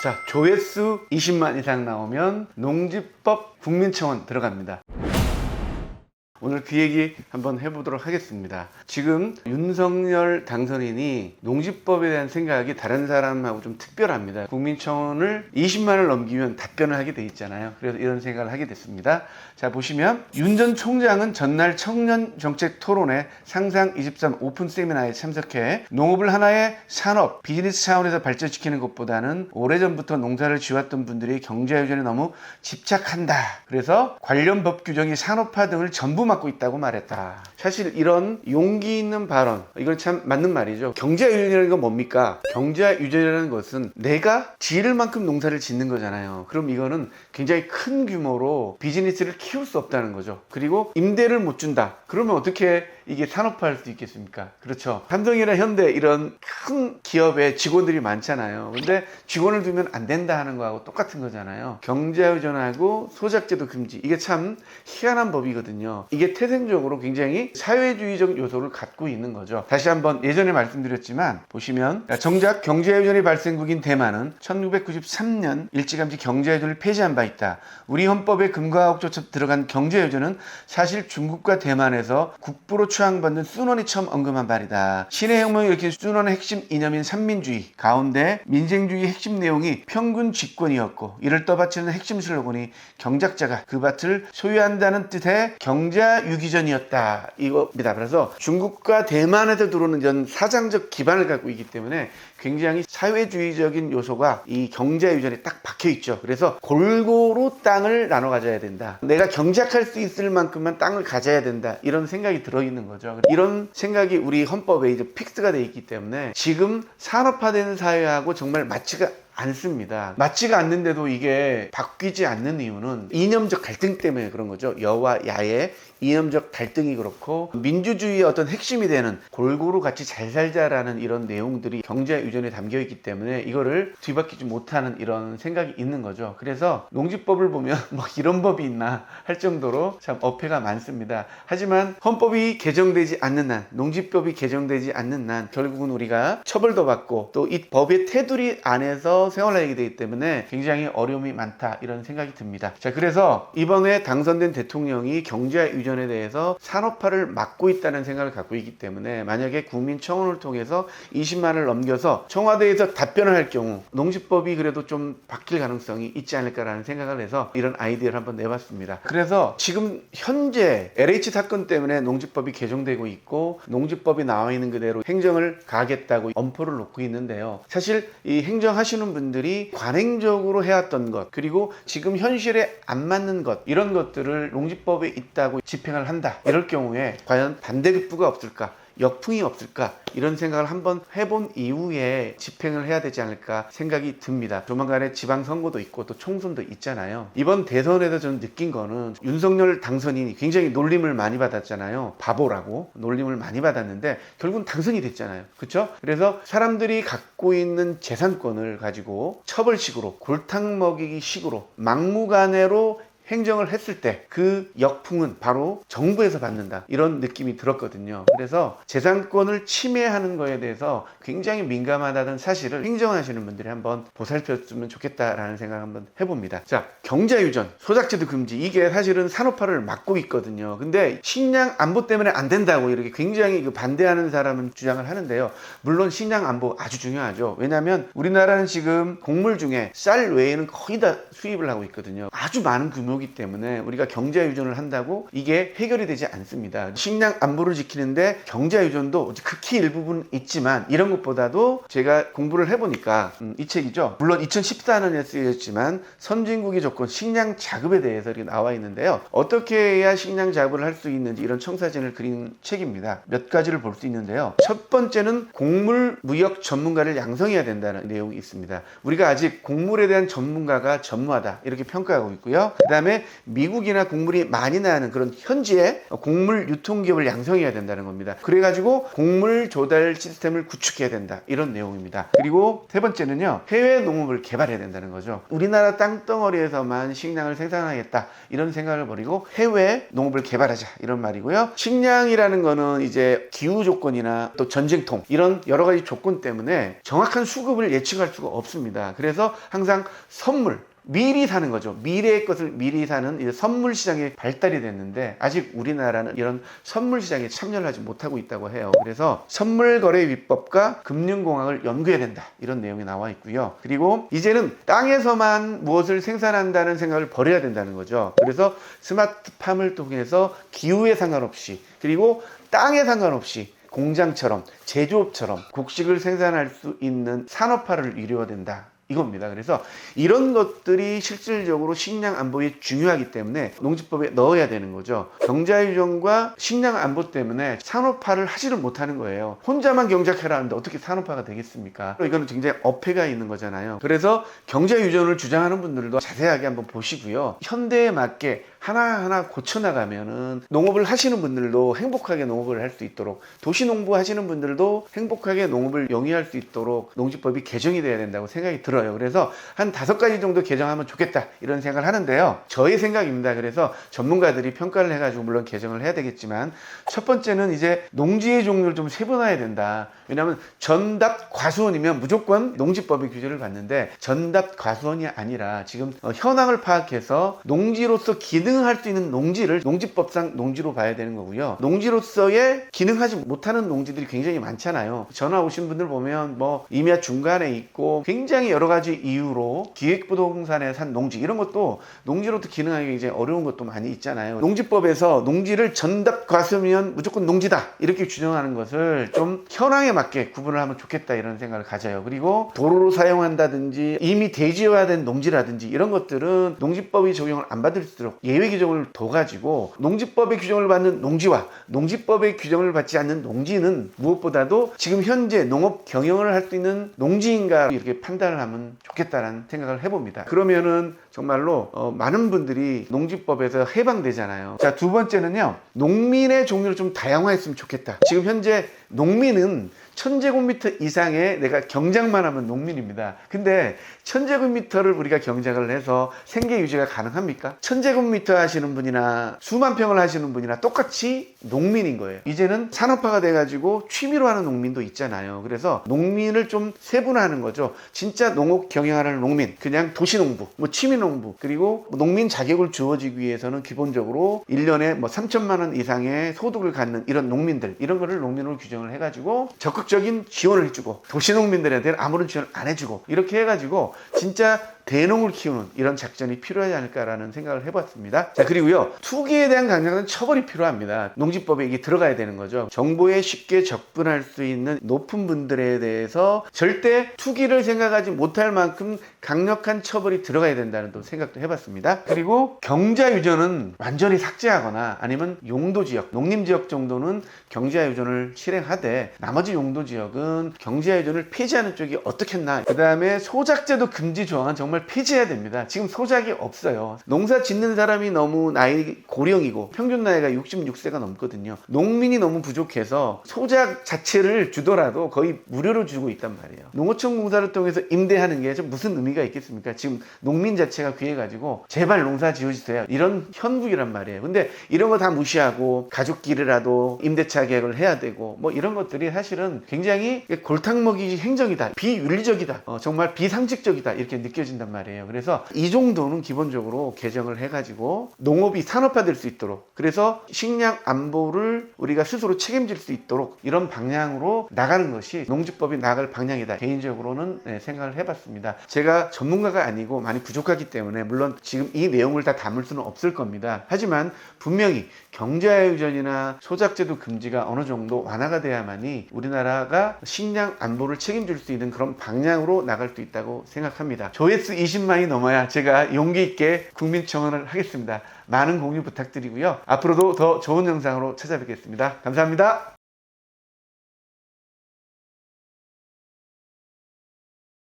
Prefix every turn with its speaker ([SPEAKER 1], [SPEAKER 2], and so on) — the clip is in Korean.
[SPEAKER 1] 자, 조회수 20만 이상 나오면 농지법 국민청원 들어갑니다. 오늘 그 얘기 한번 해보도록 하겠습니다. 지금 윤석열 당선인이 농지법에 대한 생각이 다른 사람하고 좀 특별합니다. 국민청원을 20만을 넘기면 답변을 하게 돼 있잖아요. 그래서 이런 생각을 하게 됐습니다. 자, 보시면 윤 전 총장은 전날 청년정책 토론회 상상23 오픈 세미나에 참석해 농업을 하나의 산업, 비즈니스 차원에서 발전시키는 것보다는 오래전부터 농사를 지었던 분들이 경제유전에 너무 집착한다. 그래서 관련 법 규정이 산업화 등을 전부 맡고 있다고 말했다. 사실 이런 용기 있는 발언, 이건 참 맞는 말이죠. 경제유전이라는 건 뭡니까? 경제유전이라는 것은 내가 지을 만큼 농사를 짓는 거잖아요. 그럼 이거는 굉장히 큰 규모로 비즈니스를 키울 수 없다는 거죠. 그리고 임대를 못 준다. 그러면 어떻게 이게 산업화할 수 있겠습니까? 그렇죠. 삼성이나 현대 이런 큰 기업에 직원들이 많잖아요. 근데 직원을 두면 안 된다 하는 거하고 똑같은 거잖아요. 경제유전하고 소작제도 금지. 이게 참 희한한 법이거든요. 이게 태생적으로 굉장히 사회주의적 요소를 갖고 있는 거죠. 다시 한번 예전에 말씀드렸지만 보시면 정작 경제유전의 발생국인 대만은 1993년 일찌감치 경제유전을 폐지한 바 있다. 우리 헌법에 금과옥조차 들어간 경제유전은 사실 중국과 대만에서 국부로 추앙받는 순원이 처음 언급한 말이다. 신의 혁명을 일으킨 순원의 핵심 이념인 산민주의 가운데 민생주의 핵심 내용이 평균 집권이었고 이를 떠받치는 핵심 슬로건이 경작자가 그 밭을 소유한다는 뜻의 경자유기전이었다. 이겁니다. 그래서 중국과 대만에서 들어오는 이런 사장적 기반을 갖고 있기 때문에 굉장히 사회주의적인 요소가 이 경제유전에 딱 박혀있죠. 그래서 골고루 땅을 나눠 가져야 된다. 내가 경작할 수 있을 만큼만 땅을 가져야 된다. 이런 생각이 들어있는 거죠. 이런 생각이 우리 헌법에 이제 픽스가 되어 있기 때문에 지금 산업화되는 사회하고 정말 맞지가 않습니다. 맞지가 않는데도 이게 바뀌지 않는 이유는 이념적 갈등 때문에 그런 거죠. 여와 야의 이념적 갈등이 그렇고 민주주의의 어떤 핵심이 되는 골고루 같이 잘 살자라는 이런 내용들이 경제유전에 담겨 있기 때문에 이거를 뒤바뀌지 못하는 이런 생각이 있는 거죠. 그래서 농지법을 보면 뭐 이런 법이 있나 할 정도로 참 어폐가 많습니다. 하지만 헌법이 개정되지 않는 한, 농지법이 개정되지 않는 한 결국은 우리가 처벌도 받고 또 이 법의 테두리 안에서 생활하게 되기 때문에 굉장히 어려움이 많다 이런 생각이 듭니다. 자, 그래서 이번에 당선된 대통령이 경제유전에 대해서 산업화를 막고 있다는 생각을 갖고 있기 때문에 만약에 국민청원을 통해서 20만을 넘겨서 청와대에서 답변을 할 경우 농지법이 그래도 좀 바뀔 가능성이 있지 않을까라는 생각을 해서 이런 아이디어를 한번 내봤습니다. 그래서 지금 현재 LH 사건 때문에 농지법이 개정되고 있고 농지법이 나와 있는 그대로 행정을 가겠다고 엄포를 놓고 있는데요. 사실 이 행정하시는 분들이 관행적으로 해왔던 것 그리고 지금 현실에 안 맞는 것 이런 것들을 농지법에 있다고 집행을 한다. 이럴 경우에 과연 반대급부가 없을까? 역풍이 없을까? 이런 생각을 한번 해본 이후에 집행을 해야 되지 않을까 생각이 듭니다. 조만간에 지방선거도 있고 또 총선도 있잖아요. 이번 대선에서 저는 느낀 거는 윤석열 당선인이 굉장히 놀림을 많이 받았잖아요. 바보라고 놀림을 많이 받았는데 결국은 당선이 됐잖아요. 그렇죠? 그래서 사람들이 갖고 있는 재산권을 가지고 처벌식으로 골탕 먹이기 식으로 막무가내로 행정을 했을 때 그 역풍은 바로 정부에서 받는다 이런 느낌이 들었거든요. 그래서 재산권을 침해하는 거에 대해서 굉장히 민감하다는 사실을 행정하시는 분들이 한번 보살폈으면 좋겠다라는 생각을 한번 해봅니다. 자, 경제유전, 소작제도 금지 이게 사실은 산업화를 막고 있거든요. 근데 식량 안보 때문에 안 된다고 이렇게 굉장히 반대하는 사람은 주장을 하는데요. 물론 식량 안보 아주 중요하죠. 왜냐하면 우리나라는 지금 곡물 중에 쌀 외에는 거의 다 수입을 하고 있거든요. 아주 많은 규모이기 때문에 우리가 경제유전을 한다고 이게 해결이 되지 않습니다. 식량 안보를 지키는데 경제유전도 극히 일부분 있지만 이런 것보다도 제가 공부를 해보니까 이 책이죠. 물론 2014년에 쓰여졌지만 선진국의 조건 식량 자급에 대해서 이렇게 나와 있는데요. 어떻게 해야 식량 자급을 할 수 있는지 이런 청사진을 그린 책입니다. 몇 가지를 볼 수 있는데요. 첫 번째는 곡물 무역 전문가를 양성해야 된다는 내용이 있습니다. 우리가 아직 곡물에 대한 전문가가 전무하다 이렇게 평가하고 있고요. 그 다음에 다음에 미국이나 곡물이 많이 나는 그런 현지의 곡물 유통기업을 양성해야 된다는 겁니다. 그래가지고 곡물 조달 시스템을 구축해야 된다, 이런 내용입니다. 그리고 세 번째는요, 해외 농업을 개발해야 된다는 거죠. 우리나라 땅덩어리에서만 식량을 생산하겠다, 이런 생각을 버리고 해외 농업을 개발하자, 이런 말이고요. 식량이라는 거는 이제 기후 조건이나 또 전쟁통, 이런 여러 가지 조건 때문에 정확한 수급을 예측할 수가 없습니다. 그래서 항상 선물, 미리 사는 거죠. 미래의 것을 미리 사는 이제 선물 시장이 발달이 됐는데, 아직 우리나라는 이런 선물 시장에 참여를 하지 못하고 있다고 해요. 그래서 선물 거래 위법과 금융공학을 연구해야 된다, 이런 내용이 나와 있고요. 그리고 이제는 땅에서만 무엇을 생산한다는 생각을 버려야 된다는 거죠. 그래서 스마트팜을 통해서 기후에 상관없이, 그리고 땅에 상관없이 공장처럼 제조업처럼 곡식을 생산할 수 있는 산업화를 이루어야 된다, 이겁니다. 그래서 이런 것들이 실질적으로 식량 안보에 중요하기 때문에 농지법에 넣어야 되는 거죠. 경자유전과 식량 안보 때문에 산업화를 하지를 못하는 거예요. 혼자만 경작해라 하는데 어떻게 산업화가 되겠습니까? 이거는 굉장히 어폐가 있는 거잖아요. 그래서 경자유전을 주장하는 분들도 자세하게 한번 보시고요. 현대에 맞게 하나하나 고쳐나가면은 농업을 하시는 분들도 행복하게 농업을 할 수 있도록, 도시농부 하시는 분들도 행복하게 농업을 영위할 수 있도록 농지법이 개정이 돼야 된다고 생각이 들어요. 그래서 한 5가지 정도 개정하면 좋겠다, 이런 생각을 하는데요. 저의 생각입니다. 그래서 전문가들이 평가를 해가지고 물론 개정을 해야 되겠지만, 첫 번째는 이제 농지의 종류를 좀 세분화해야 된다. 왜냐하면 전답 과수원이면 무조건 농지법의 규제를 받는데, 전답 과수원이 아니라 지금 현황을 파악해서 농지로서 기능할 수 있는 농지를 농지법상 농지로 봐야 되는 거고요. 농지로서의 기능하지 못하는 농지들이 굉장히 많잖아요. 전화 오신 분들 보면 뭐 임야 중간에 있고 굉장히 여러 가지 이유로 기획부동산에 산 농지, 이런 것도 농지로도 기능하기 굉장히 어려운 것도 많이 있잖아요. 농지법에서 농지를 전답 과수면 무조건 농지다, 이렇게 규정하는 것을 좀 현황에 맞게 구분을 하면 좋겠다, 이런 생각을 가져요. 그리고 도로로 사용한다든지 이미 대지화된 농지라든지 이런 것들은 농지법이 적용을 안 받을 수 있도록 예외 규정을 둬가지고, 농지법의 규정을 받는 농지와 농지법의 규정을 받지 않는 농지는 무엇보다도 지금 현재 농업 경영을 할 수 있는 농지인가, 이렇게 판단을 하면 좋겠다라는 생각을 해봅니다. 그러면은 정말로 많은 분들이 농지법에서 해방되잖아요. 자, 두 번째는요, 농민의 종류를 좀 다양화했으면 좋겠다. 지금 현재 농민은 1000제곱미터 이상의 내가 경작만 하면 농민입니다. 근데 1000제곱미터를 우리가 경작을 해서 생계 유지가 가능합니까? 1000제곱미터 하시는 분이나 수만 평을 하시는 분이나 똑같이 농민인 거예요. 이제는 산업화가 돼가지고 취미로 하는 농민도 있잖아요. 그래서 농민을 좀 세분화하는 거죠. 진짜 농업 경영하는 농민, 그냥 도시농부, 뭐 취미농부, 그리고 농민 자격을 주어지기 위해서는 기본적으로 1년에 뭐 3천만 원 이상의 소득을 갖는 이런 농민들, 이런 거를 농민으로 규정을 해가지고 적극적인 지원을 해주고, 도시농민들한테는 아무런 지원을 안 해주고, 이렇게 해가지고 진짜 대농을 키우는 이런 작전이 필요하지 않을까라는 생각을 해봤습니다. 자, 그리고요, 투기에 대한 강력한 처벌이 필요합니다. 농지법에 이게 들어가야 되는 거죠. 정보에 쉽게 접근할 수 있는 높은 분들에 대해서 절대 투기를 생각하지 못할 만큼 강력한 처벌이 들어가야 된다는 또 생각도 해봤습니다. 그리고 경자유전은 완전히 삭제하거나 아니면 용도지역, 농림지역 정도는 경자유전을 실행하되, 나머지 용도지역은 경자유전을 폐지하는 쪽이 어떻겠나. 그 다음에 소작제도 금지 조항은 정말 폐지해야 됩니다. 지금 소작이 없어요. 농사 짓는 사람이 너무 나이 고령이고 평균 나이가 66세가 넘거든요. 농민이 너무 부족해서 소작 자체를 주더라도 거의 무료로 주고 있단 말이에요. 농어촌 공사를 통해서 임대하는 게 무슨 의미가 있겠습니까? 지금 농민 자체가 귀해가지고 제발 농사 지어주세요, 이런 현국이란 말이에요. 근데 이런 거 다 무시하고 가족끼리라도 임대차 계약을 해야 되고 뭐 이런 것들이 사실은 굉장히 골탕 먹이 행정이다, 비윤리적이다, 정말 비상식적이다, 이렇게 느껴진단 말이에요. 그래서 이 정도는 기본적으로 개정을 해가지고 농업이 산업화될 수 있도록, 그래서 식량 안보를 우리가 스스로 책임질 수 있도록 이런 방향으로 나가는 것이 농지법이 나갈 방향이다, 개인적으로는 생각을 해봤습니다. 제가 전문가가 아니고 많이 부족하기 때문에 물론 지금 이 내용을 다 담을 수는 없을 겁니다. 하지만 분명히 경자유전이나 소작제도 금지가 어느 정도 완화가 돼야만이 우리나라가 식량 안보를 책임질 수 있는 그런 방향으로 나갈 수 있다고 생각합니다. 조회수 20만이 넘어야 제가 용기 있게 국민청원을 하겠습니다. 많은 공유 부탁드리고요. 앞으로도 더 좋은 영상으로 찾아뵙겠습니다. 감사합니다.